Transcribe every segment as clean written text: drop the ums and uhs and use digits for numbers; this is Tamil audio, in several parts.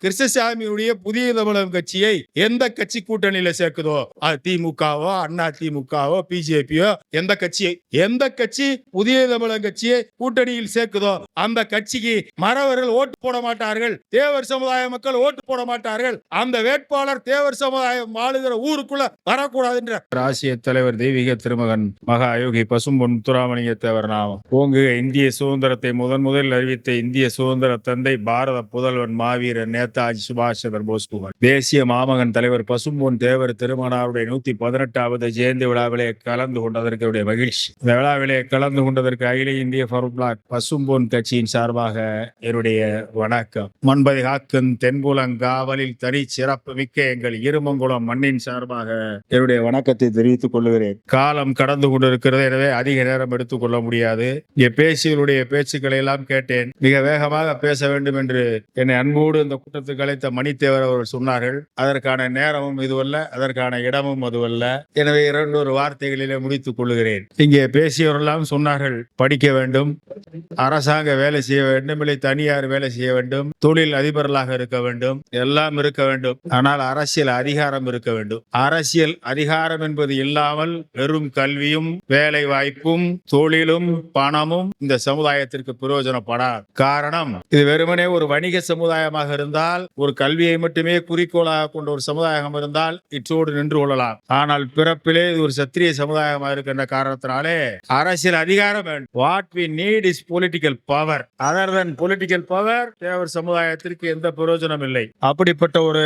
கிருஷ்ணசாமியுடைய புதிய தமிழகம் கட்சியை எந்த கட்சி கூட்டணியில சேர்க்குதோ, அது திமுகவோ அண்ணா திமுகவோ பிஜேபியோ, எந்த கட்சி புதிய தமிழகம் கட்சியை கூட்டணியில் சேர்க்குதோ அந்த கட்சிக்கு மறவர்கள் ஓட்டு போட மாட்டார்கள், தேவர் சமுதாய மக்கள் ஓட்டு போட மாட்டார்கள், அந்த வேட்பாளர் தேவர் சமுதாயம் ஆளுகிற ஊருக்குள்ள வரக்கூடாது என்ற ராசிய தலைவர் தெய்வீக திருமகன் மகா யோகி பசும்பொன் முத்துராமலிங்க தேவர் நாமம் ஓங்குக. இந்திய சுதந்திரத்தை முதலில் அறிவித்த இந்திய சுதந்திர தந்தை பாரத புதல்வன் மாவீரர் நேதாஜி சுபாஷ் சந்திர போஸ் குமார். தேசிய மாமகன் தலைவர் பசும்பொன் தேவர் திருமணாருடைய 118வது ஜெயந்தி விழாவிலே கலந்து கொண்டதற்கு மகிழ்ச்சி. இந்த விழாவிலே கலந்து கொண்டதற்கு அகில இந்திய ஃபார்வர்ட் பிளாக் பசும்பொன் கட்சியின் சார்பாக என்னுடைய வணக்கம். மண்பதி காக்கும் தென்புலங்காவலில் தனி சிறப்பு மிக்க எங்கள் இருமங்குளம் மண்ணின் சார்பாக என்னுடைய வணக்கத்தை தெரிவித்துக் கொள்கிறேன். காலம் கடந்து கொண்டிருக்கிறது, எனவே அதிக நேரம் எடுத்துக் கொள்ள முடியாது. இங்கே பேசியவருடைய பேச்சுக்களை எல்லாம் கேட்டேன். மிக வேகமாக பேச வேண்டும் என்று என்னை அன்போடு இந்த கூட்டத்துக்கு அழைத்த மணித்தேவர் அவர்கள் சொன்னார்கள். அதற்கான நேரமும் இதுவல்ல, அதற்கான இடமும் அதுவல்ல. எனவே 2 வார்த்தைகளிலே முடித்துக் கொள்கிறேன். இங்கே பேசியவரெல்லாம் சொன்னார்கள், படிக்க வேண்டும், அரசாங்க வேலை செய்ய வேண்டும், இல்லை தனியார் வேலை செய்ய வேண்டும், தொழில் அதிபர்களாக இருக்க வேண்டும், எல்லாம் இருக்க வேண்டும். ஆனால் அரசியல் அதிகாரம் இருக்க வேண்டும். அரசியல் அதிகாரம் என்பது இல்லாமல் வெறும் கல்வியும் வேலை வாய்ப்பும் தொழிலும் பணமும் இந்த சமுதாயத்திற்கு பிரயோஜனப்படாது. காரணம், இது வெறுமனே ஒரு வணிக சமுதாயமாக இருந்தால், ஒரு கல்வியை மட்டுமே குறிக்கோளாக கொண்ட ஒரு சமுதாயம் இருந்தால் இற்றோடு நின்று கொள்ளலாம். ஆனால் பிறப்பிலே இது ஒரு சத்திரிய சமுதாயமாக இருக்கின்ற காரணத்தினாலே அரசியல் அதிகாரம் வேண்டும். What we need is political power. Other than political power, தேவர் சமுதாயத்திற்கு எந்த பிரயோஜனம் இல்லை. அப்படிப்பட்ட ஒரு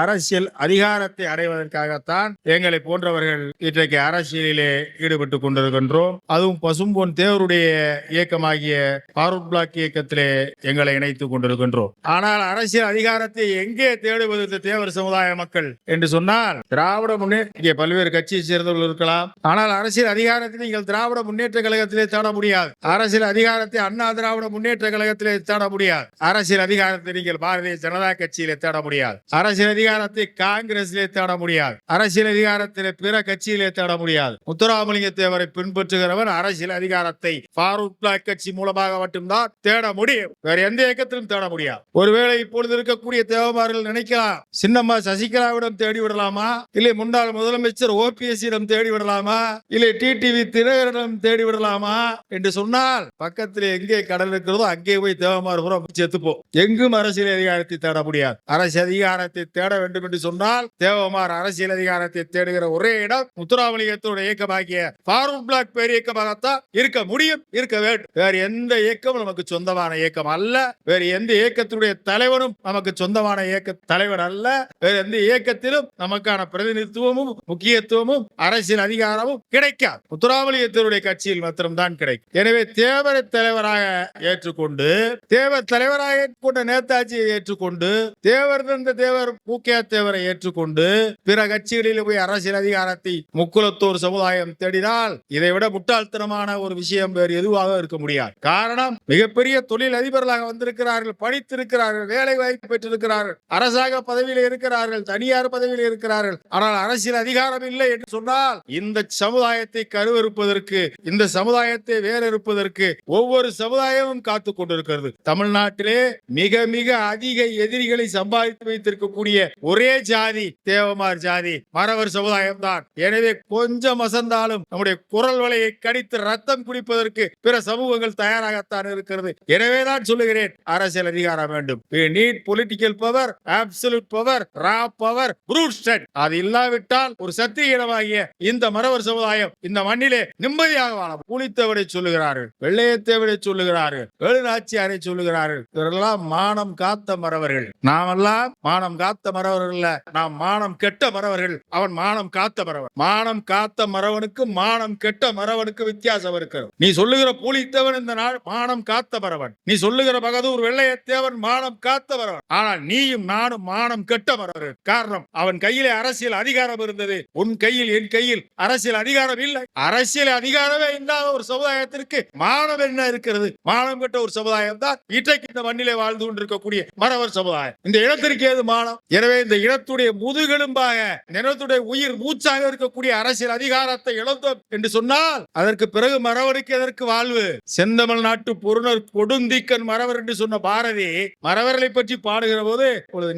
அரசியல் அதிகாரத்தை அடைவதற்காகத்தான் எங்களை போன்றவர்கள் இன்றைக்கு அரசியலிலே ஈடுபட்டு கொண்டிருக்கின்றோம். அதுவும் பசும்பொன் தேவருடைய இயக்கமாகிய ஃபார்வர்ட் பிளாக் இயக்கத்திலே எங்களை இணைத்துக் கொண்டிருக்கின்றோம். ஆனால் அரசியல் அதிகாரத்தை எங்கே தேடுவது இந்த தேவர் சமுதாய மக்கள் என்று சொன்னால், திராவிட முன்னேற்ற இங்கே பல்வேறு கட்சியை சேர்ந்தவர்கள் இருக்கலாம். ஆனால் அரசியல் அதிகாரத்தை நீங்கள் திராவிட முன்னேற்ற கழகத்திலே தேட முடியாது. அரசியல் அதிகாரத்தை அண்ணா திராவிட முன்னேற்ற கழகத்திலே தேட முடியாது. அரசியல் அதிகாரத்தை நீங்கள் பாரதிய ஜனதா கட்சியிலே தேட முடியாது. அரசியல் அதிகாரத்தை காங்கிரஸிலே தேட முடியாது. அரசியல் அதிகாரத்திலே பிற கட்சியிலே தேட முடியாது. முத்துராமலிங்க தேவரை பின்பற்றுகிறவன் அரசியல் அதிகாரத்தை ஃபார்வர்ட் பிளாக் கட்சி மூலமாக மட்டும்தான் தேட முடியும். வேற எந்த இயக்கத்திலும் தேட முடியாது. ஒருவேளை இப்பொழுது இருக்கக்கூடிய தேவமார்கள் நினைக்கலாம், சின்னம்மா சசிகலாவிடம் தேடி விடலாமா, இல்லை முன்னாள் முதலமைச்சர் ஓபிஎஸ்ஸிடம் தேடி விடலாமா, இல்லை டிடிவி தினகரனிடம் தேடி விடலாமா என்று சொன்னால், பக்கத்தில் எங்கே கடல் இருக்கிறதோ அங்கே போய் தேவமார் செத்துப்போம். எங்கும் அரசியல் அதிகாரத்தை தேட முடியாது. அரசியல் அதிகாரத்தை தேட வேண்டும் என்று சொன்னால் தேவமார் அரசியல் அதிகாரத்தை தேடுகிற ஒரே இடம் முத்துராமலிங்கத்தோட இயக்கமாகிய ஃபார்வர்ட் பிளாக் பேர் இயக்கமாகத்தான் இருக்க முடியும், இருக்க வேண்டும். வேறு எந்த இயக்கம் நமக்கு சொந்தமான இயக்கம் அல்ல. வேறு எந்த இயக்கத்துடைய தலைவனும் நமக்கு சொந்தமான இயக்க தலைவர் அல்ல. வேறு எந்த இயக்கத்திலும் நமக்கான பிரதிநிதித்துவமும் முக்கியத்துவமும் அரசியல் அதிகாரமும் கிடைக்காது. முத்துராமலிங்கத்தோருடைய கட்சியில் மாத்திரம்தான் கிடைக்கும். எனவே தேவரை தலைவராக ஏற்றுக்கொண்டு, தேவர் தலைவராக ஏற்றுக்கொண்ட நேதாஜியை ஏற்றுக்கொண்டு, தேவர் தந்த தேவர் முக்கிய தேவரை ஏற்றுக்கொண்டு பிற கட்சிகளில் போய் அரசியல் அதிகாரத்தை முக்குலத்தோர் சமுதாயம் தேடினால் இதை விட முட்டாள்தனமான ஒரு விஷயம் வேறு எதுவாக இருக்க முடியாது. காரணம், மிகப்பெரிய தொழில் அதிபர்களாக வந்திருக்கிறார்கள், படித்திருக்கிறார்கள், வேலை வாய்ப்பு பெற்றிருக்கிறார்கள், அரசாங்க பதவியில் இருக்கிறார்கள், தனியார் பதவியில் இருக்கிறார்கள். ஆனால் அரசியல் அதிகாரம் இல்லை என்று சொன்னால் இந்த சமுதாயத்தை கருவறுப்பதற்கு, இந்த சமுதாயத்தை வேறறுப்பதற்கு ஒவ்வொரு சமுதாயமும் காத்துக் கொண்டிருக்கிறது. தமிழ்நாட்டிலே மிக மிக அதிக எதிரிகளை சம்பாதித்து வைத்திருக்கக்கூடிய ஒரே ஜாதி தேவமார் ஜாதி, மறவர் சமுதாயம் தான். எனவே கொஞ்சம் அசந்தாலும் நம்முடைய குரல் வலையை கடித்து ரத்தம் குடிப்பதற்கு பிற சமூகங்கள் தயாராகத்தான் இருக்கிறது. எனவேதான் சொல்லுகிறேன், அரசியல் அதிகாரம் வேண்டும். We need political power, absolute power, raw power, brute strength. அது இல்லாவிட்டால் ஒரு சத்திரியமாகிய இந்த மறவர் சமுதாயம் இந்த மண்ணிலே நிம்மதியாக வாழ புலித்தவரை சொல்லுகிறார்கள், வெள்ளையத்தேவரை சொல்லுகிறார்கள், வேலுநாச்சியாரை சொல்லுகிறார்கள். இவரெல்லாம் மானம் காத்த மறவர்கள். நாமெல்லாம் மானம் காத்த மறவர்கள் அல்ல, நாம் மானம் கெட்ட மறவர்கள். அவன் மானம் காத்த மறவன். மானம் காத்த மறவனுக்கு மானம் கெட்ட மறவனுக்கு வித்தியாசம் இருக்கிறது. நீ சொல்லுகிற புலித்தவன் இந்த நாள் மானம் காத்த மறவன், நீ சொல்லுகிற பகதூர் வெள்ளையத்தேவன் மானம் காத்த மறவன். ஆனால் நீயும் நானும் மானம் கெட்ட மறவர்கள். காரணம், அவன் கையிலே அரசியல் அதிகாரம் இருந்தது, உன் கையில் என் கையில் அரசியல் அதிகாரம் இல்லை. அரசியல் அதிகாரமே இல்லாத ஒரு சமுதாயத்திற்கு மானம் என்ன இருக்கிறது? மானம் கெட்ட ஒரு சமுதாயம் தான் இன்றைக்கு இந்த மண்ணிலே வாழ்ந்து கொண்டிருக்கக்கூடிய மறவர் சமுதாயம். இந்த இனத்திற்கு ஏது மானம்? எனவே இந்த இனத்துடைய முதுகெலும்பாக, இனத்துடைய உயிர் மூச்சாக இருக்கக்கூடிய அரசியல் அதிகாரத்தை இழந்தோம் என்று சொன்னால் அதற்கு பிறகு மறவருக்கு எதற்கு வாழ்வு? செந்தமிழ் நாட்டு பொருணர் கொடுந்திக்கன் மறவர் என்று சொன்ன பாரதி மறவர்களை பற்றி பாடு பாடுகிற போது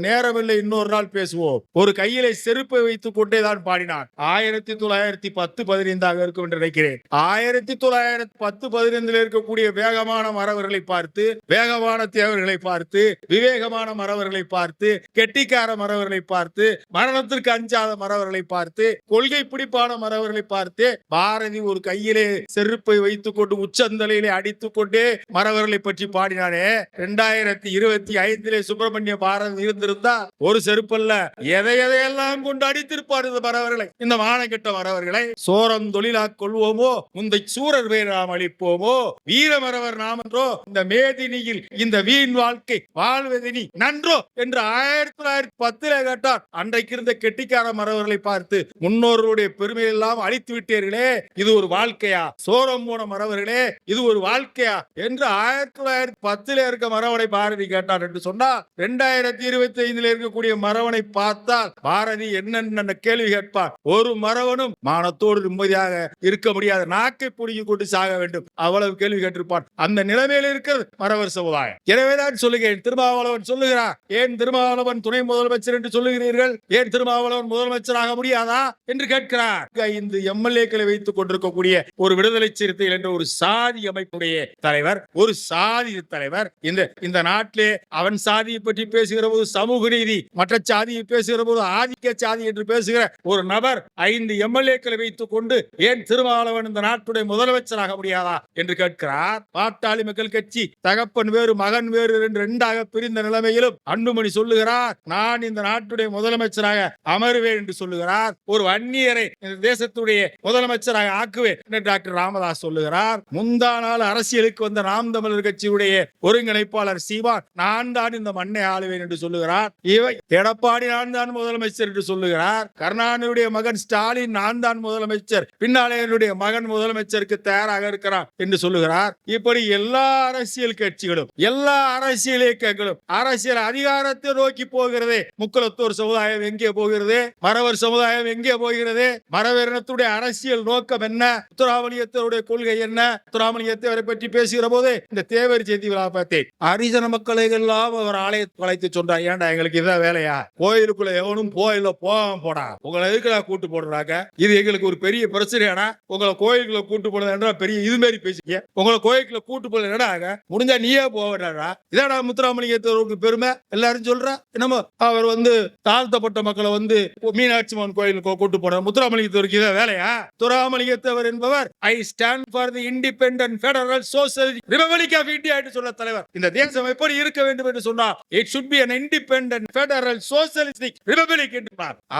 நேரமில்லை, இன்னொரு நாள் பேசுவோம். ஒரு கையிலே செருப்பை வைத்துக் கொண்டேதான் பாடினான். 1910-15 இருக்கும் என்று நினைக்கிறேன். 1910-15 இருக்கக்கூடிய வேகமான மறவர்களை பார்த்து, வேகமான தேவர்களை பார்த்து, விவேகமான மறவர்களை பார்த்து, கெட்டிக்கார மறவர்களை பார்த்து, மரணத்திற்கு அஞ்சாத மறவர்களை பார்த்து, கொள்கை பிடிப்பான மறவர்களை பார்த்து பாரதி ஒரு கையிலே செருப்பை வைத்துக் கொண்டு உச்சந்தலையிலே அடித்துக் கொண்டே மறவர்களை பற்றி பாடினானே. 2025 சுப்பிரமணிய பாரதி இருந்திருந்தா ஒரு செருப்பல்ல, எதையெல்லாம் கொண்டு அடித்திருப்பார் இந்த மறவர்களை, இந்த மானக்கெட்ட மறவர்களை. சோரம் தொழிலாக் கொள்வோமோ, முந்தை சூரர் பேர் நாம் அளிப்போமோ, வீர மறவர் நாமன்றோ, இந்த மேதினியில் இந்த வீண் வாழ்க்கை வாழ்வதினி நன்றோ என்று 1910 கேட்டார். அன்றைக்கு இருந்த கெட்டிக்கார மறவர்களை பார்த்து, முன்னோர்களுடைய பெருமை எல்லாம் அழித்து விட்டீர்களே, இது ஒரு வாழ்க்கையா? சோரம் போன மறவர்களே, இது ஒரு வாழ்க்கையா என்று 1910 இருக்க மறவனை பாரதி கேட்டார் என்று சொன்னால், 2025 இருக்கக்கூடிய மறவனை பார்த்தால் பாரதி என்னென்ன கேள்வி கேட்பார். ஒரு மறவனும் மானத்தோடு நிம்மதியாக இருக்க முடியாது, நாக்கை பிடிங்கி கொண்டு சாக வேண்டும், அவ்வளவு கேள்வி கேட்டிருப்பான். அந்த நிலைமையில் இருக்கிறது மறவர் சமுதாயம். எனவேதான் சொல்லுகிறேன், திருமாவளவன் சொல்லுகிறார், ஏன் திருமாவளவன் துணை முதலமைச்சர் என்று சொல்லுகிறீர்கள், ஏன் திருமாவளவன் முதலமைச்சராக முடியாதா என்று கேட்கிறார். இந்த எம்எல்ஏக்களை வைத்துக் கொண்டிருக்கக்கூடிய ஒரு விடுதலை சிறுத்தைகள் என்ற ஒரு சாதி அமைப்புடைய தலைவர், ஒரு சாதி தலைவர், இந்த நாட்டிலே அவன் சாதியை பற்றி பேசுகிற போது சமூக நீதி, மற்ற சாதியை பேசுகிற போது ஆதிக்க சாதி என்று பேசுகிற ஒரு நபர் 5 எம்எல்ஏக்களை வைத்துக் கொண்டு ஏன் திருமாவளவன் இந்த நாட்டுடைய முதலமைச்சராக முடியாதா என்று கேட்கிறார். பாட்டாளி மக்கள் கட்சி தகப்பன் வேறு மகன் வேறு என்று 2ஆக பிரிந்த நிலைமையிலும் அன்புமணி சொல்லுகிறார், நான் இந்த நாட்டுடைய முதலமைச்சராக அமருவேன் என்று சொல்லுகிறார். ஒரு அந்நியரை இந்த தேசத்துடைய முதலமைச்சராக ஆக்குவேன் என்று டாக்டர் ராமதாஸ் சொல்லுகிறார். முந்தா நாள் அரசியலுக்கு வந்த நாம் தமிழர் கட்சியுடைய ஒருங்கிணைப்பாளர் சீமான், நான் தான் இந்த மண்ணை ஆளுவேன் என்று சொல்லுகிறார். இவை எடப்பாடி நான் தான் முதலமைச்சர் என்று சொல்லுகிறார். கருணாநிதியுடைய மகன் ஸ்டாலின் நான் தான் முதலமைச்சர், பின்னாலே என்னுடைய மகன் முதலமைச்சருக்கு தயாராக இருக்கிறார் என்று சொல்லுகிறார். இப்படி எல்லா அரசியல் கட்சிகளும், எல்லா அரசியல் இயக்கங்களும் அரசியல் அதிகாரத்தை நோக்கி போகிறதே. முக்குலத்தோர் சமுதாயம் எங்கே போகிறது? மறவர் சமுதாயம் எங்கே போகிறது? மறவரினத்துடைய அரசியல் நோக்கம் என்ன? முத்துராமலிங்கத்தவருடைய கொள்கை என்ன? முத்துராமலிங்கத்தை பற்றி பேசுகிற போது இந்த தேவர் செய்தி விழா பார்த்தேன். ஹரிஜன மக்களை எல்லாம் அவர் ஆலயத்தை அழைத்து சொன்னார், ஏன்டா எங்களுக்கு இதான் வேலையா? கோயிலுக்குள்ள எவனும் கோயில போடா, உங்களை எதுக்குடா கூட்டு போடுறாங்க, இது எங்களுக்கு ஒரு பெரிய பிரச்சனையானா? உங்களை கோயிலுக்குள்ள கூட்டு போடுறா பெரிய இது மாதிரி பேசிக்க, உங்களை கோயிலுக்குள்ள கூட்டு போடுறா முடிஞ்சா நீயே போவடா, இதாடா முத்துராமலிங்கத்தவருக்கு பெருமை எல்லாரும் சொல்றா. என்னமோ அவர் தாழ்த்தப்பட்ட மக்களை மீனாட்சி அம்மன் கோயிலுக்கு கூட்டு போனார், முத்துராமலிங்கத்தவருக்கு இதான் வேலையா? முத்துராமலிங்கத்தவர் என்பவர் I stand for the independent federal socialist republic of India என்று சொல்ல தலைவர். இந்த தேசம் எப்படி இருக்க வேண்டும் என்று சொன்னார், it should be an independent federal socialistic republic என்று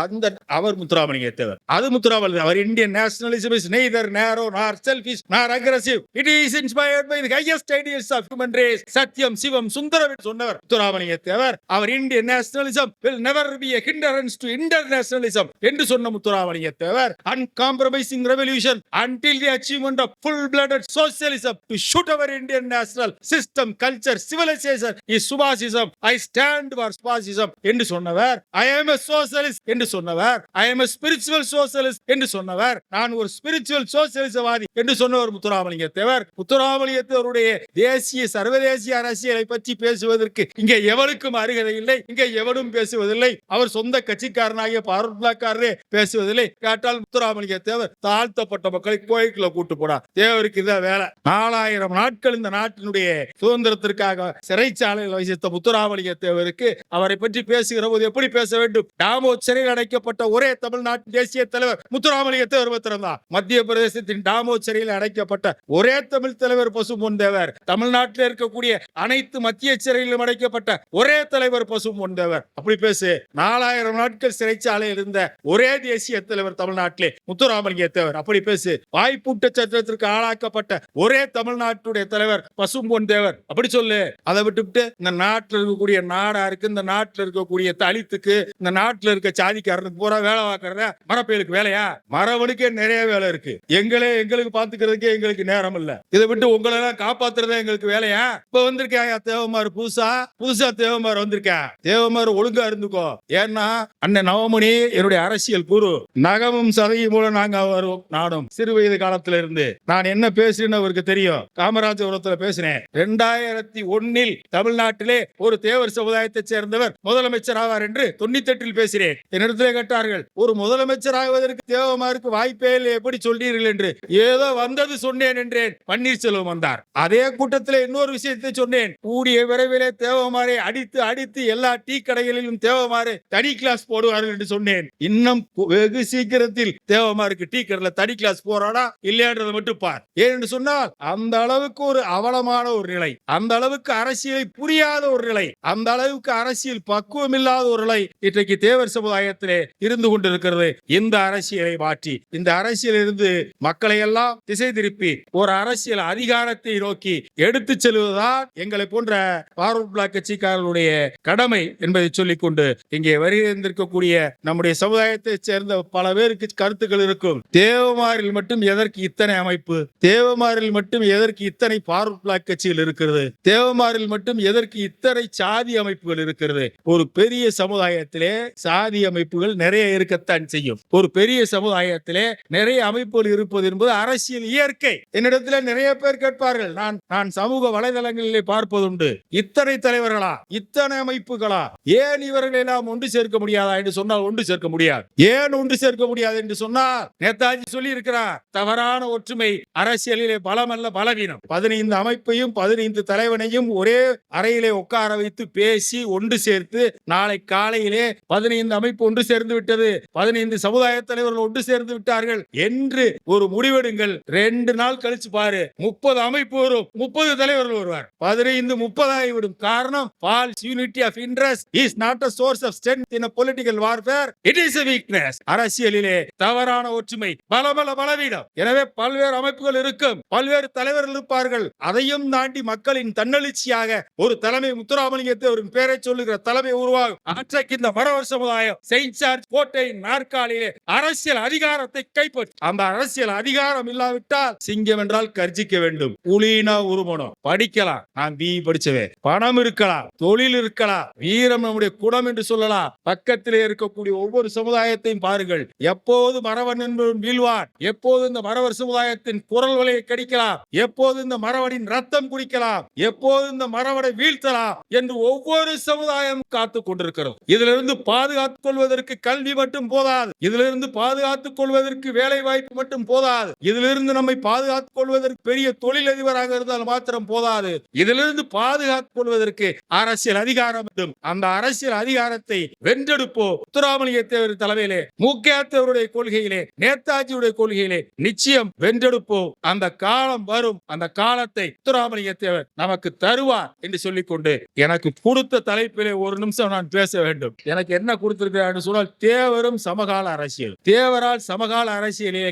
அந்த அவர் முத்துராமலிங்கத்தவர். அது முத்துராமலிங்க, அவர் Indian nationalism is neither narrow nor selfish nor aggressive, it is inspired by the highest ideals of human race, சத்தியம் சிவம் சுந்தரம் என்று சொன்னவர் முத்துராமலிங்கத்தவர். அவர் Indian nationalism will never be a hindrance to internationalism என்று சொன்ன Muthuramalinga Thevar. uncompromising revolution until the achievement of full-blooded socialism to shoot our Indian national system, culture, civilization is Subhasism. I stand for Subhasism என்று சொன்னவர். I am a socialist என்று சொன்னவர். I am a spiritual socialist என்று சொன்னவர். நான் ஒரு spiritual socialistவாதி என்று சொன்னவர் முத்துராமலிங்கத்தவர். முத்துராமலிங்கத்தவருடைய தேசிய சர்வதேசிய அரசியலை பற்றி பேசுவதற்கு இங்கே எவருக்கும் அருகதை இல்லை, இங்கே எவரும் பேசுவதில்லை. அவர் சொந்த கட்சிக்காரனாகிய பார்வலாக்காரரே பேசுவதில்லை. கேட்டால் முத்துராமலிங்கத்தவர் தாழ்த்தப்பட்ட மக்களை கோயிலுக்குள்ள கூட்டு போடா, தேவருக்கு இதான் வேலை. 4000 நாட்கள் இந்த நாட்டினுடைய சுதந்திரத்திற்காக சிறைச்சாலையில் வசித்த முத்துராமலிங்கத்தேவருக்கு அவரை பற்றி பேசுகிற போது எப்படி பேச வேண்டும்? டாமோ சிறையில் அடைக்கப்பட்ட ஒரே தமிழ்நாட்டின் தேசிய தலைவர் முத்துராமலிங்கத்தேவர் மாத்திரம்தான். மத்திய பிரதேசத்தின் டாமோ சிறையில் அடைக்கப்பட்ட ஒரே தமிழ் தலைவர் பசும்பொன் தேவர். தமிழ்நாட்டில் இருக்கக்கூடிய அனைத்து மத்திய சிறையிலும் அடைக்கப்பட்ட ஒரே தலைவர் பசும்பொன் தேவர். அப்படி பேசு. 4000 நாட்கள் சிறைச்சாலையில் இருந்த ஒரே தேசிய தலைவர் தமிழ்நாட்டிலே முத்துராமலிங்கத்தேவர். அப்படி பேசு. வாய்ப்பூட்ட சட்டத்திற்கு ஆளாக்கப்பட்ட ஒரே தமிழ்நாட்டுடைய தலைவர் பசும்பொன் தேவர். அப்படி சொல்லு. அதை விட்டுவிட்டு இந்த நாட்டில் இருக்கக்கூடிய நாடாருக்கு, இந்த நாட்டில் இருக்கக்கூடிய தலித்துக்கு, இந்த நாட்டில் இருக்க சாதிக்காரனுக்கு பூரா வேலை பார்க்கறத மரப்பயலுக்கு வேலையா? மரவனுக்கே நிறைய வேலை இருக்கு. எங்களுக்கு பாத்துக்கிறதுக்கே எங்களுக்கு நேரம் இல்ல. இதை விட்டு உங்களை எல்லாம் காப்பாத்துறதா எங்களுக்கு வேலையா? இப்ப வந்திருக்கா தேவமார், புதுசா தேவமார் வந்திருக்கா. தேவமார் ஒழுங்கா இருந்துக்கோ. ஏன்னா அண்ணன் நவமணி என்னுடைய அரசியல் குரு. நகமும் சதையும் மூலம் நாங்க வருவோம். நானும் சிறு வயது காலத்துல இருந்து நான் என்ன பேசுறேன்னு அவருக்கு தெரியும். காமராஜபுரத்துல பேசினேன். 2001 தமிழ்நாட்டிலே ஒரு தேவர் சமுதாயத்தைச் சேர்ந்தவர் முதலமைச்சர் ஆவார் என்று 98 பேசினேன். என்னிடத்திலே கேட்டார்கள், ஒரு முதலமைச்சர் ஆகுவதற்கு தேவகுமாருக்கு வாய்ப்பே இல்லை, எப்படி சொல்றீர்கள் என்று. ஏதோ வந்தது சொன்னேன் என்றேன். பன்னீர்செல்வம் வந்தார். அதே கூட்டத்தில் இன்னொரு விஷயத்தை சொன்னேன். கூடிய விரைவிலே தேவகுமாரை அடித்து எல்லா டீ கடைகளிலும் தேவகுமாரை தனி கிளாஸ் போடுவார்கள் என்று சொன்னேன். இன்னும் வெகு சீக்கிரத்தில் தேவகுமாருக்கு டீ கடையில் தனி கிளாஸ் போறானா இல்லையான்றதை மட்டும் பார். ஏனென்று சொன்னால் அந்த அளவுக்கு ஒரு அவலமான ஒரு நிலை, அந்த அளவுக்கு அரசியலை புரியாத ஒரு நிலை, அந்த அளவுக்கு அரசியல் பக்குவம் இல்லாத ஒரு நிலை இன்றைக்கு தேவர் சமுதாயத்திலே இருந்து கொண்டிருக்கிறது. இந்த அரசியலை மாற்றி, இந்த அரசியலிருந்து மக்களை எல்லாம் திசை திருப்பி ஒரு அரசியல் அதிகாரத்தை நோக்கி எடுத்து செல்வதுதான் எங்களை போன்ற ஃபார்வர்ட் பிளாக் கட்சிக்காரர்களுடைய கடமை என்பதை சொல்லிக்கொண்டு, இங்கே வருகின்றிருக்கக்கூடிய நம்முடைய சமுதாயத்தை சேர்ந்த பல பேருக்கு கருத்துக்கள் இருக்கும். தேவமாரில் மட்டும் எதற்கு இத்தனை அமைப்பு, தேவமாரில் மட்டும் எதற்கு இத்தனை ஃபார்வர்ட் பிளாக் கட்சிகள் இருக்கிறது, தேவமாரில் மட்டும் எதற்கு இத்தனை சாதி அமைப்புகள் இருக்கிறது. ஒரு பெரிய சமுதாயத்திலே சாதி அமைப்புகள் நிறைய இருக்கத்தான் செய்யும். ஒரு பெரிய சமுதாயத்திலே நிறைய அமைப்புகள் இருப்பது என்பது அரசியல் இயற்கை. என்னிடத்தில் நிறைய பேர் கேட்பார்கள், நான் சமூக வலைதளங்களிலே பார்ப்பதுண்டு, இத்தனை தலைவர்களா, இத்தனை அமைப்புகளா, ஏன் இவர்களை எல்லாம் ஒன்று சேர்க்க முடியாதா என்று சொன்னால் ஒன்று சேர்க்க முடியாது. ஏன் ஒன்று சேர்க்க முடியாது என்று சொன்னால், நேதாஜி சொல்லி இருக்கிறார், தவறான ஒற்றுமை அரசியலிலே பலம் அல்ல பலவீனம். 15 அமைப்பையும் 15 தலைவனையும் ஒரே அறையிலே உட்கார வைத்து பேசி ஒன்று சேர்த்து, நாளை காலையிலே 15 அமைப்பு ஒன்று சேர்ந்து விட்டது, 15 சமுதாய தலைவர்கள் ஒன்று சேர்ந்து விட்டார்கள் என்று ஒரு முடிவெடுங்கள். 2 நாள் கழிச்சு பாரு, 30 அமைப்பு வரும், 30 தலைவர்கள் வருவார். 15 30 ஆகிவிடும். காரணம், false unity of interest is not a source of strength in a political warfare, it is a weakness. அரசியலிலே தவறான ஒற்றுமை பலபல பலவீனம். எனவே பல்வேறு அமைப்புகள் இருக்கும், பல்வேறு தலைவர்கள் இருப்பார்கள். அதையும் தாண்டி மக்களின் தன்னெழுச்சியாக ஒரு தலைமை, முத்துராமலிங்கத்தை ஒரு பேரை சொல்லுகிற தலைமை உருவாகும். அன்றைக்கு இந்த மறவர் சமுதாயம் செயின்ட் ஜார்ஜ் கோட்டையின் நாற்காலியிலே அரசியல் அதிகாரத்தை கைப்பற்றும். அந்த அரசியல் அதிகாரம் இல்லாவிட்டால் சிங்கம் என்றால் கர்ஜிக்க வேண்டும், புலினா உருமணும். படிக்கலாம், நான் பிஇ படிச்சவேன், பணம் இருக்கலாம், தொழில் இருக்கலாம், வீரம் நம்முடைய குணம் என்று சொல்லலாம். பக்கத்திலே இருக்கக்கூடிய ஒவ்வொரு சமுதாயத்தையும் பாருங்கள். எப்போது மறவன் என்பவன் வீழ்வான், எப்போது இந்த மறவர் சமுதாயத்தின் குரல் வலையை கடிக்கலாம், எப்போது இந்த மறவனின் ரத்தம் குடிக்கலாம், எப்போது இந்த மறவனை வீழ்த்தலாம் என்று ஒவ்வொரு சமுதாயம் காத்துக் கொண்டிருக்கிறது. இதிலிருந்து பாதுகாத்துக் கொள்வதற்கு கல்வி மட்டும் போதாது, இதிலிருந்து பாதுகாத்துக் கொள்வதற்கு வேலை வாய்ப்பு மட்டும் போதாது, இதிலிருந்து நம்மை பாதுகாத்துக் கொள்வதற்கு பெரிய தொழிலதிபராக இருந்தால் மாத்திரம் போதாது, இதிலிருந்து பாதுகாத்துக் கொள்வதற்கு அரசியல் அதிகாரம் வேண்டும். அந்த அரசியல் அதிகாரத்தை வென்றெடுப்போ. முத்துராமலிங்க தேவர் தலைமையிலே, முக்கிய தேவருடைய கொள்கையிலே, நேதாஜியுடைய கொள்கையிலே நிச்சயம் வென்றெடுப்போ. அந்த காலம் வரும், அந்த காலத்தை முத்துராமலிங்க தேவர் நமக்கு தருவார் என்று சொல்லிக்கொண்டு, எனக்கு கொடுத்த தலைப்பிலே ஒரு நிமிஷம் நான் பேச வேண்டும். எனக்கு என்ன கொடுத்திருக்கிறார் சொன்னால், தேவரும் சமகால அரசியல். தேவரால் சமகால அரசியலிலே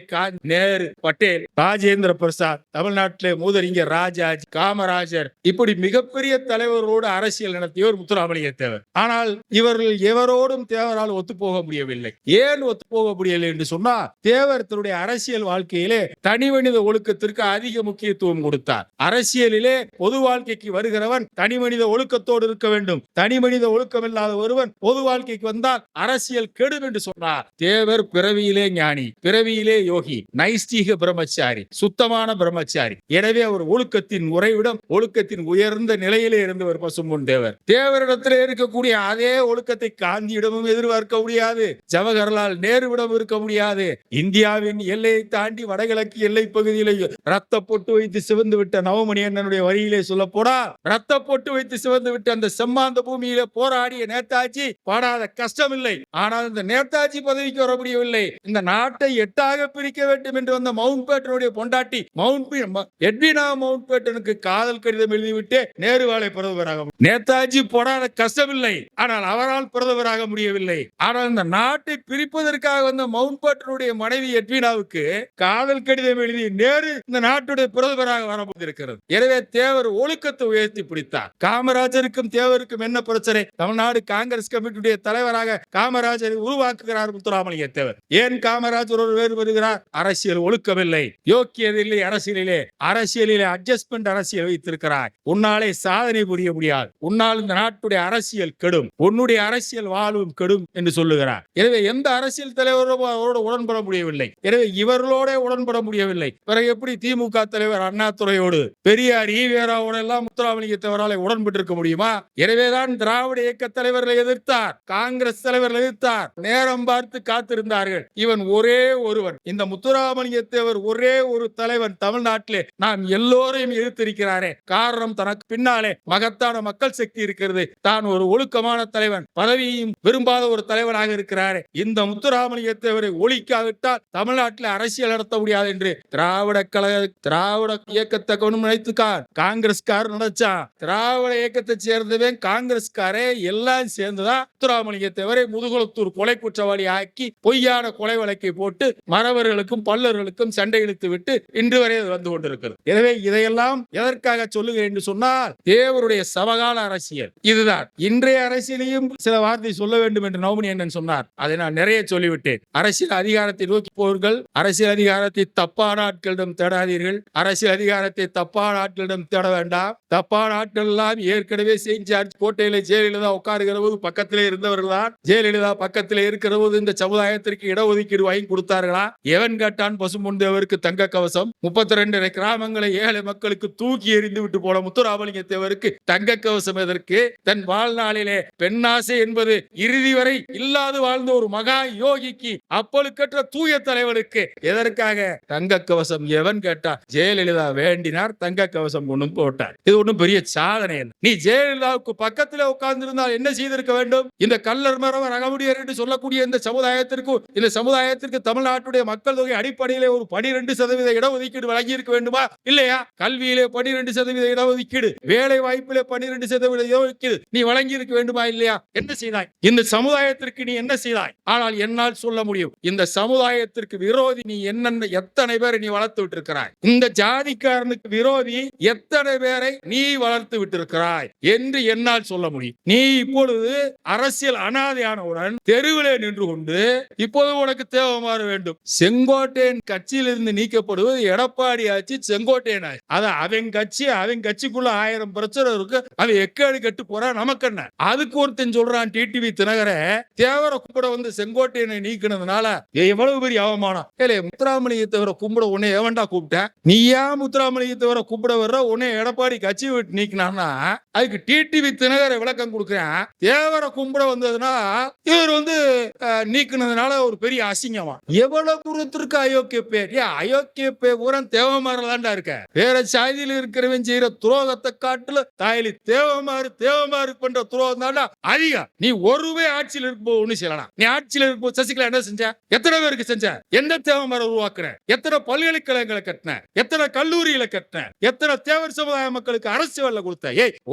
நேரு, பட்டேல், ராஜேந்திர பிரசாத், தமிழ்நாட்டிலே மூதறிஞர் ராஜாஜி, காமராஜர், இப்படி மிகப்பெரிய தலைவர்களோடு அரசியல் நடத்தியவர் முத்துராமலிங்க தேவர். ஆனால் இவர்கள் எவரோடும் தேவரால் ஒத்துப்போக முடியவில்லை. ஏன் ஒத்துப்போக முடியவில்லை என்று சொன்னால், தேவர் தன்னுடைய அரசியல் வாழ்க்கையிலே தனி மனித ஒழுக்கத்திற்கு அதிக முக்கியத்துவம் கொடுத்தார். அரசியலிலே பொது வாழ்க்கைக்கு வருகிறவன் தனி மனித ஒழுக்கத்தோடு இருக்க வேண்டும். தனி மனித ஒழுக்கம் இல்லாத ஒருவன் பொது வாழ்க்கைக்கு வந்தால் அரசியல் கெடும் என்று சொன்னார். தேவர் பிறவியிலே ஞானி, பிறவியிலே யோகி, நைஷ்டீக பிரம்மச்சாரி, சுத்தமான பிரம்மச்சாரி. எனவே அவர் ஒழுக்கத்தின் உறைவிடம், ஒழுக்கத்தின் உயர்ந்த நிலையிலே இருந்தவர் பசும்பொன் தேவர். தேவரிடத்திலே இருக்கக்கூடிய அதே ஒழுக்கத்தை காந்தியிடமும் எதிர்பார்க்க முடியாது, ஜவஹர்லால் நேருவிடம் இருக்க முடியாது. இந்தியாவின் எல்லையை தாண்டி வடகிழக்கு எல்லை பகுதியிலே ரத்த பொட்டு வைத்து சிவந்து விட்ட நவமணி அண்ணனுடைய வரியிலே சொல்ல போனால், ரத்த பொட்டு வைத்து சிவந்து விட்ட அந்த செம்மாந்த பூமியிலே போராடிய நேதாஜி பாடாத கஷ்டம் இல்லை. ஆனால் இந்த நேதாஜி பதவிக்கு வர முடியவில்லை. இந்த நாட்டை 8ஆக பிரிக்க வேண்டும் என்று வந்த மவுண்ட் பேட்டனுடைய பொண்டாட்டி எட்வினா மவுண்ட் பேட்டனுக்கு காதல் கடிதம் எழுதிவிட்டு நேருவாலை பிரதமராக. நேதாஜி போடாத கஷ்டம் இல்லை, ஆனால் அவரால் பிரதமராக முடியவில்லை. ஆனால் இந்த நாட்டை பிரிப்பதற்காக வந்த மவுண்ட் பேட்டனுடைய மனைவி எட்வினாவுக்கு காதல் கடிதம் எழுதி நேரு இந்த நாட்டுடைய பிரதமராக வரப்போதிருக்கிறது. எனவே தேவர் ஒழுக்கத்தை உயர்த்தி பிடித்தார். காமராஜருக்கும் தேவருக்கும் என்ன பிரச்சனை? தமிழ்நாடு காங்கிரஸ் கமிட்டியுடைய தலைவராக காமராஜரை உருவாக்குகிறார் முத்துராமலிங்க தேவர். ஏன் காமராஜர் ஒரு வேறு வருகிறார்? அரசியல் ஒழுக்கம் இல்லை, யோக்கியது இல்லை. அரசியலிலே அட்ஜஸ்ட்மெண்ட் அரசியல் வைத்திருக்கிறார். உன்னாலே சாதனை புரிய முடியாது, உன்னால் இந்த நாட்டுடைய அரசியல் கெடும், உன்னுடைய அரசியல் வாழ்வும் கெடும் என்று சொல்லுகிறார். எனவே எந்த அரசியல் தலைவரும் அவரோடு உடன்பட முடியவில்லை. எனவே இவர்களோட உடன்பட முடியவில்லை. பிறகு எப்படி திமுக தலைவர் அண்ணாதுரையோடு, பெரியார் ஈவேராவோடு எல்லாம் முத்துராமலிங்க தேவரால் உடன்பட்டு இருக்க முடியுமா? அல்லவா? எனவேதான் திராவிட இயக்க தலைவர்களை எதிர்த்தார், காங்கிரஸ் தலைவர்கள் எதிர்த்தார், நேரம் பார்த்து காத்திருந்தார்கள். இவன் ஒரே ஒருவன், இந்த முத்துராமலிங்க தேவர் ஒரே ஒரு தலைவன் தமிழ்நாட்டிலே நாம் எல்லோரையும் எதிர்த்திருக்கிறாரே. காரணம், தனக்கு பின்னாலே மகத்தான மக்கள் சக்தி இருக்கிறது. தான் ஒரு ஒழுக்கமான தலைவன், பதவியும் விரும்பாத ஒரு தலைவனாக இருக்கிறாரே. இந்த முத்துராமலிங்க தேவரை ஒழிக்காவிட்டால் தமிழ்நாட்டில் அரசியல் நடத்த முடியாது என்று திராவிட இயக்கத்தை நினைத்துக்கான் காங்கிரஸ்காரர் நினைச்சான். திராவிட இயக்கத்தை சேர்ந்தவன் காங்கிரஸ்காரே எல்லாம் சேர்ந்துதான் முத்துராமலிங்க தேவரை முதுகுளத்தூர் கொலை குற்றவாளி ஆக்கி பொய்யான கொலை வழக்கை போட்டு மறவர்களுக்கும் பல்லர்களுக்கும் சண்டை இழுத்து விட்டு இன்று வரை வந்து கொண்டிருக்கிறது. எனவே இதையெல்லாம் எதற்காக சொல்லுகிறேன் என்று சொன்னால், தேவருடைய சமகால அரசியல் இதுதான். இன்றைய அரசியலையும் சில வார்த்தை சொல்ல வேண்டும் என்று நவமணி அண்ணன் சொன்னார். அதை நான் நிறைய சொல்லிவிட்டேன். அரசியல் அதிகாரத்தை நோக்கி போர்கள், அரசியல் அதிகாரத்தை தப்பான ஆட்களிடம் தேடாதீர்கள், அரசியல் அதிகாரத்தை தப்பான ஆட்களிடம் தேட வேண்டாம். தப்பான ஆட்கள் எல்லாம் ஏற்கனவே செஞ்சார். கோட்டையில ஜெயலலிதா உட்காருகிற போது பக்கத்திலே இருந்தவர்கள் தான். ஜெயலலிதா பக்கத்திலே இருக்கிற போது இந்த சமுதாயத்திற்கு இடஒதுக்கீடு வாங்கி கொடுத்தார்களா? எவன் கேட்டான் பசும்பொன் தேவருக்கு தங்க கவசம்? 32 கிராமங்களை ஏழை மக்களுக்கு தூக்கி எறிந்து விட்டு போன முத்துராமலிங்க தேவருக்கு தங்க கவசம் எதற்கு? தன் வாழ்நாளிலே பெண்ணாசை என்பது இறுதி வரை இல்லாது வாழ்ந்த ஒரு மகா யோகிக்கு, அப்பழுக்கற்ற தூய தலைவனுக்கு எதற்காக தங்க கவசம்? எவன் கேட்டான்? ஜெயலலிதா வேண்டினார், தங்க கவசம் கொண்டு போட்டார். இது ஒன்றும் பெரிய சாதனை. நீ ஜெயலலிதாவுக்கு பக்கத்தில் உட்கார்ந்திருந்தால் என்ன செய்திருக்க வேண்டும்? இந்த கல்லர் மரவர் அகமுடியர் என்று சொல்லக்கூடிய இந்த சமுதாயத்திற்கு தமிழ்நாட்டுடைய மக்கள் தொகை அடிப்படையிலே ஒரு 12% இடஒதுக்கீடு வழங்கி இருக்க வேண்டுமா? இல்லையா? கல்வியிலே 12% இடஒதுக்கீடு, வேலை வாய்ப்பிலே 12% இடஒதுக்கீடு நீ வழங்கி இருக்க வேண்டுமா? இல்லையா? என்ன செய்தாய்? இந்த சமுதாயத்திற்கு நீ என்ன செய்தாய்? ஆனால் என்னால் சொல்ல முடியும், இந்த சமுதாயத்திற்கு விரோதி நீ எத்தனை பேரை நீ வளர்த்து விட்டிருக்கிறாய்? இந்த ஜாதிக்காரனுக்கு விரோதி எத்தனை பேரை நீ வளர்த்து விட்டிருக்கிறாய் என்று என்னால் சொல்ல முடியும். நீ இப்பொழுது அரசியல் அனாதையானவுடன் தெருவிலே நின்று கொண்டு இப்போது உனக்கு தேவமாற வேண்டும். செங்கோட்டையன் கட்சியிலிருந்து நீக்கப்படுவது எடப்பாடி ஆட்சி, செங்கோட்டையன் ஆட்சி. அவன் கட்சிக்குள்ள 1000 பிரச்சனை இருக்கு. அவன் எக்கேடு கட்டு போறான், நமக்கு என்ன? அதுக்கு ஒருத்தன் சொல்றான், டிடிவி தினகர தேவர கும்பிட வந்து செங்கோட்டையனை நீக்கினதுனால எவ்வளவு பெரிய அவமானம். முத்துராமலிங்க தேவர கும்பிட உன்னை எவன்டா கூப்பிட்டேன்? நீயா முத்துராமலிங்க தேவர கூப்பிட வர்ற உன்னை எடப்பாடி கட்சி விட்டு நீக்கினான்னா அதுக்கு டிடிவி தினகர விளக்கம் கொடுக்கிறேன். தேவர கும்பிட வந்ததுன்னா இவர் நீக்கினதுனால ஒரு பெரிய அசிங்கமா. எவ்வளவு தூரத்திற்கு அயோக்கிய பேர்? அயோக்கிய பேர் பூரா தேவமாறலாண்டா இருக்க. வேற சாதியில் இருக்கிறவன் செய்யற துரோகத்தை காட்டுல தாயலி தேவமாறு பண்ற துரோகம் தாண்டா அதிகம். நீ ஒருவே ஆட்சியில் இருக்கும்போது ஒண்ணு செய்யலாம். நீ ஆட்சியில் இருக்கும்போது சசிகலா என்ன செஞ்ச? எத்தனை பேருக்கு செஞ்ச? எந்த தேவமாற உருவாக்குற? எத்தனை பல்கலைக்கழகங்களை கட்டின? எத்தனை கல்லூரிகளை கட்டின? எத்தனை தேவர் சமுதாய மக்களுக்கு அரசு வேலை கொடுத்த?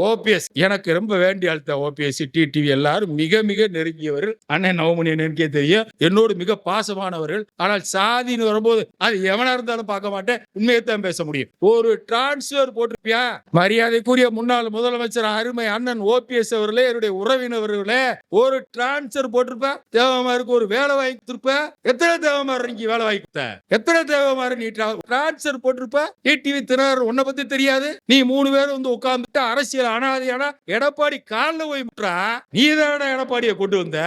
ஓபிஎஸ் எனக்கு ரொம்ப வேண்டிய ஆள்த. ஓபிஎஸ், டிடிவி எல்லாரும் மிக மிக நெருங்கியவர்கள். அண்ணன் நவமணி எனக்கே தெரியும், என்னோடு மிக பாசமானவர்கள். ஆனால் சாதின்னு வரும்போது அது எவனா இருந்தாலும் பார்க்க மாட்டேன், உண்மையைத்தான் பேச முடியும். ஒரு டிரான்ஸ்பர் போட்டிருப்பியா? மரியாதைக்குரிய முன்னாள் முதலமைச்சர் அருமை அண்ணன் ஓபிஎஸ் அவர்களே, என்னுடைய உறவினர்களே, ஒரு டிரான்ஸ்பர் போட்டிருப்ப? தேவமாருக்கு ஒரு வேலை வாங்கி கொடுத்திருப்ப? எத்தனை தேவமாறு நீங்க வேலை வாங்கி கொடுத்த? எத்தனை தேவமாறு நீ டிரான்ஸ்பர் போட்டிருப்ப? டிடிவி தினகர் உன்னை பத்தி தெரியாது? நீ 3 பேர் உட்கார்ந்துட்டு அரசியல் அனாதையான எடப்பாடி காலில் போய் முற்றா. நீதான எடப்பாடியை கொண்டு வந்த.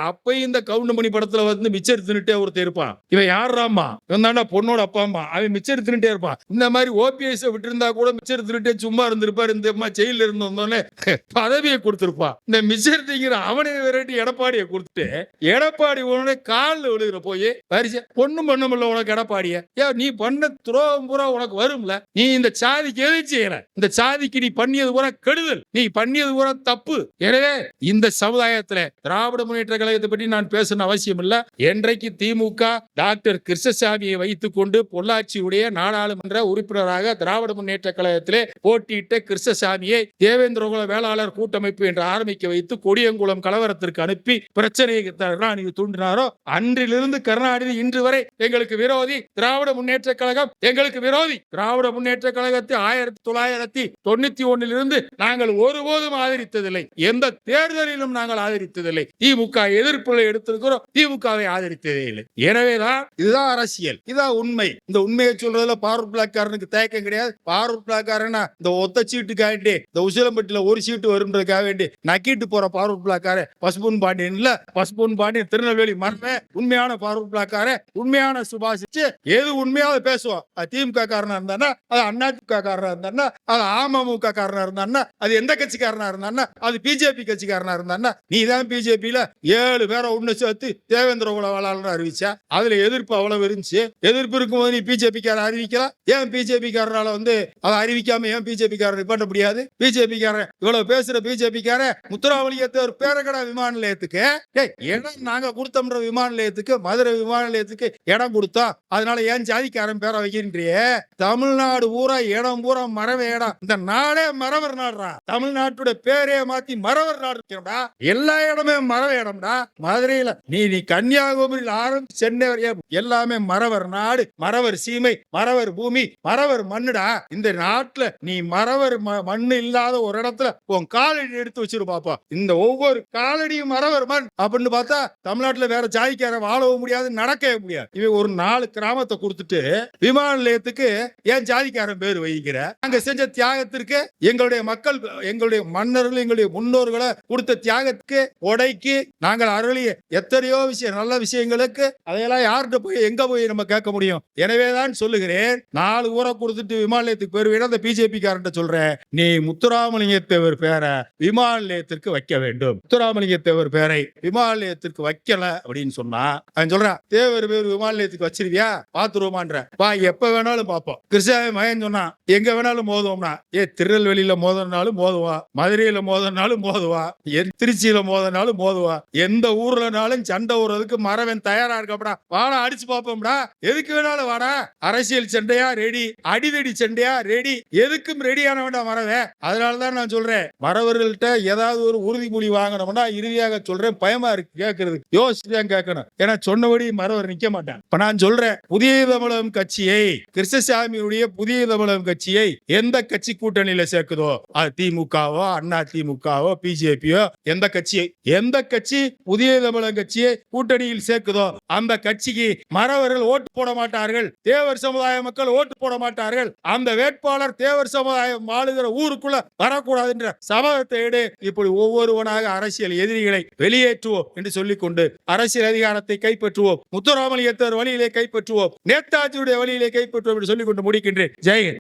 அப்பயும் இந்த கவுண்டமணி படத்துல மிச்சர் தின்னுட்டே ஒருத்தர் இருப்பான். இவன் யாராமா? இவன் தாண்டா பொண்ணோட அப்பா அம்மா. அவன் மிச்சர் தின்னுட்டே இருப்பான். இந்த மாதிரி ஓபிஎஸ் விட்டு இருந்தா கூட மிச்சர் தின்னுட்டே சும்மா இருந்திருப்பாரு. இந்த அம்மா ஜெயில இருந்து வந்தோடனே பதவியை கொடுத்திருப்பான். இந்த மிச்சர் திங்கிற அவனை விரட்டி எடப்பாடியை கொடுத்துட்டு எடப்பாடி உடனே காலில் விழுகிற போய் பரிசு பொண்ணும் பண்ணமில்ல உனக்கு எடப்பாடிய. நீ பண்ண துரோகம் பூரா உனக்கு வரும்ல. நீ இந்த சாதிக்கு எது செய்யற? இந்த சாதிக்கு நீ பண்ணியது பூரா கெடுதல், நீ பண்ணியது பூரா தப்பு. எனவே இந்த சமுதாயத்தில் திராவிட முன்னேற்ற கழகத்தை பற்றி நான் பேசணும் அவசியம் இல்ல. என்றைக்கு திமுக டாக்டர் கிருஷ்ணசாமியை வைத்துக் கொண்டு பொள்ளாச்சியுடைய நாடாளுமன்ற உறுப்பினராக திராவிட முன்னேற்ற கழகத்திலே போட்டியிட்ட கிருஷ்ணசாமியை தேவேந்திரகுல வேளாளர் கூட்டமைப்பு என்று ஆரம்பிக்க வைத்து கொடியங்குளம் கலவரத்திற்கு அனுப்பி பிரச்சனையை கருணாநிதி தூண்டினாரோ அன்றிலிருந்து கருணாநிதி இன்று வரை எங்களுக்கு விரோதி, திராவிட முன்னேற்ற கழகம் எங்களுக்கு விரோதி. திராவிட முன்னேற்ற கழகத்தை 1991 நாங்கள் ஒருபோதும் ஆதரித்ததில்லை. எந்த தேர்தலிலும் நாங்கள் ஆதரித்ததில்லை. திமுக எதிர்ப்புகளை எடுத்திருக்கிறோம், திமுகவை ஆதரித்ததே இல்லை. எனவேதான் இதுதான் அரசியல், இதுதான் உண்மை. இந்த உண்மையை சொல்றதுல பார்வர்ட் பிளாக்காரனுக்கு தயக்கம் கிடையாது. பார்வர்ட் பிளாக்காரனா இந்த ஒத்த சீட்டுக்காண்டி இந்த உசிலம்பட்டியில ஒரு சீட்டு வரும்ன்றதுக்காக வேண்டி நக்கிட்டு போற பார்வர்ட் பிளாக்கார பசுபொன் பாண்டியன் இல்ல. பசுபொன் பாண்டியன் திருநெல்வேலி மரண உண்மையான பார்வர்ட் பிளாக்கார, உண்மையான சுபாஷிச்சு எது உண்மையாவது பேசுவோம். அது திமுக காரனா இருந்தானா, அது அதிமுக காரனா இருந்தானா, அது அமமுக காரனா இருந்தானா, அது எந்த கட்சிக்காரனா இருந்தான்னா அது பிஜேபி கட்சிக்காரனா இருந்தான்னா நீ தான் பிஜேபியில 7 பேரை ஒண்ணு சேர்த்து தேவேந்திர குல வேளாளர் அறிவிச்சா அதுல எதிர்ப்பு அவ்வளவு இருந்துச்சு. எதிர்ப்பு இருக்கும்போது நீ பிஜேபி காரன் அறிவிக்கலாம். ஏன் பிஜேபி காரனால அதை அறிவிக்காம ஏன் பிஜேபி காரன் பண்ண முடியாது? பிஜேபி காரன் இவ்வளவு பேசுற பிஜேபி காரன் முத்துராமலிங்கத்தை ஒரு பேரக்கடா விமான நிலையத்துக்கு இடம் நாங்க கொடுத்தோம்ன்ற விமான நிலையத்துக்கு மதுரை விமான நிலையத்துக்கு இடம் கொடுத்தோம். அதனால ஏன் ஜாதிக்காரன் பேரை வைக்கின்றியே? தமிழ்நாடு பூரா இடம் பூரா மரவ இடம். இந்த நாடே மரவர் நாடுறா. தமிழ்நாட்டுடைய பேரே மாத்தி மரவர் நாடு இருக்கா. எல்லா இடமே மரவ இடம்டா. மதுரையில நீ கன்னியாகுமரியில் ஆரம்பிச்சு சென்னை எல்லாமே மரவர் நாடு, மரவர் சீமை, மரவர் பூமி, மரவர் மண்ணுடா. இந்த நாட்டுல நீ மரவர் மண்ணு இல்லாத ஒரு இடத்துல உன் காலடி எடுத்து வச்சிரு பாப்பா. இந்த ஒவ்வொரு காலடியும் மரவர் மண் அப்படின்னு பார்த்தா தமிழ்நாட்டுல வேற ஜாதிக்காரன் வாழவும் முடியாது, நடக்கவே முடியாது. இவன் ஒரு 4 கிராமத்தை கொடுத்துட்டு விமான நிலையத்துக்கு ஏன் ஜாதிக்காரன் பேர் வைக்கிற? அங்க செஞ்ச தியாகத்திற்கு எங்களுடைய மக்கள், எங்களுடைய மன்னர்கள், எங்களுடைய முன்னோர்களை கொடுத்த தியாகத்துக்கு உடைக்கு நாங்கள் அருளிய எத்தனையோ விஷயம், நல்ல விஷயங்களுக்கு அதையெல்லாம் யார்கிட்ட போய் எங்க போய் நம்ம கேட்க முடியும்? எனவேதான் சொல்லுகிறேன், 4 ஊரை கொடுத்துட்டு விமான நிலையத்துக்கு பேர் அந்த பிஜேபி காரன் சொல்றேன், நீ முத்துராமலிங்க தேவர் பேரை விமான நிலையத்திற்கு வைக்க வேண்டும். முத்துராமலிங்க தேவர் பேரை விமான நிலையத்திற்கு வைக்கல அப்படின்னு சொன்னா அவன் சொல்றான், தேவர் பேர் விமான நிலையத்துக்கு வச்சிருவியா பாத்துருவோமான்ற வா, எப்ப வேணாலும் பாப்போம். கிருஷ்ணாவை மகன் சொன்னா எங்க வேணாலும் மோதுவோம்னா, திருநெல்வேலியில மோதனாலும் மோதுவா, மதுரையில மோதனாலும் மோதுவா, திருச்சியில மோதனாலும் மோதுவா, எந்த ஊர்லனாலும் சண்டை ஊறதுக்கு மரவன் தயாரா இருக்கப்படா, வாடா அடிச்சு பாப்போம்டா, எதுக்கு வேணாலும் வாடா, அரசியல் சண்டையா ரெடி, அடிதடி சண்டையா ரெடி, எதுக்கும் ரெடியான வேண்டாம் மரவே. அதனாலதான் நான் சொல்றேன், மரவர்கள்ட்ட ஏதாவது ஒரு உறுதிமொழி வாங்கணும்னா இறுதியாக சொல்றேன், பயமா இருக்கு கேட்கறது, யோசிச்சுதான் கேட்கணும். ஏன்னா சொன்னபடி மரவர் நிக்க மாட்டான். இப்ப நான் சொல்றேன், புதிய தமிழகம் கட்சியை, கிருஷ்ணசாமியுடைய புதிய தமிழகம் கட்சியை எந்த கட்சி கூட்டணியில சேர்க்குதோ, அது திமுகவோ அண்ணா திமுகவோ பிஜேபியோ, எந்த கட்சி புதிய தமிழகம் கட்சியை கூட்டணியில் சேர்க்குதோ அந்த கட்சிக்கு மறவர்கள் ஓட்டு போட மாட்டார்கள், தேவர் சமுதாய மக்கள் ஓட்டு போட மாட்டார்கள், அந்த வேட்பாளர் தேவர் சமுதாயம் ஆளுகிற ஊருக்குள்ள வரக்கூடாது என்ற சபதத்தை எடு. இப்படி ஒவ்வொருவனாக அரசியல் எதிரிகளை வெளியேற்றுவோம் என்று சொல்லிக்கொண்டு அரசியல் அதிகாரத்தை கைப்பற்றுவோம், முத்துராமலிங்கத்தர் வழியிலே கைப்பற்றுவோம், நேதாஜியுடைய வழியிலே கைப்பற்றுவோம் என்று சொல்லிக்கொண்டு முடிக்கின்றேன். ஜெயஹிந்த்.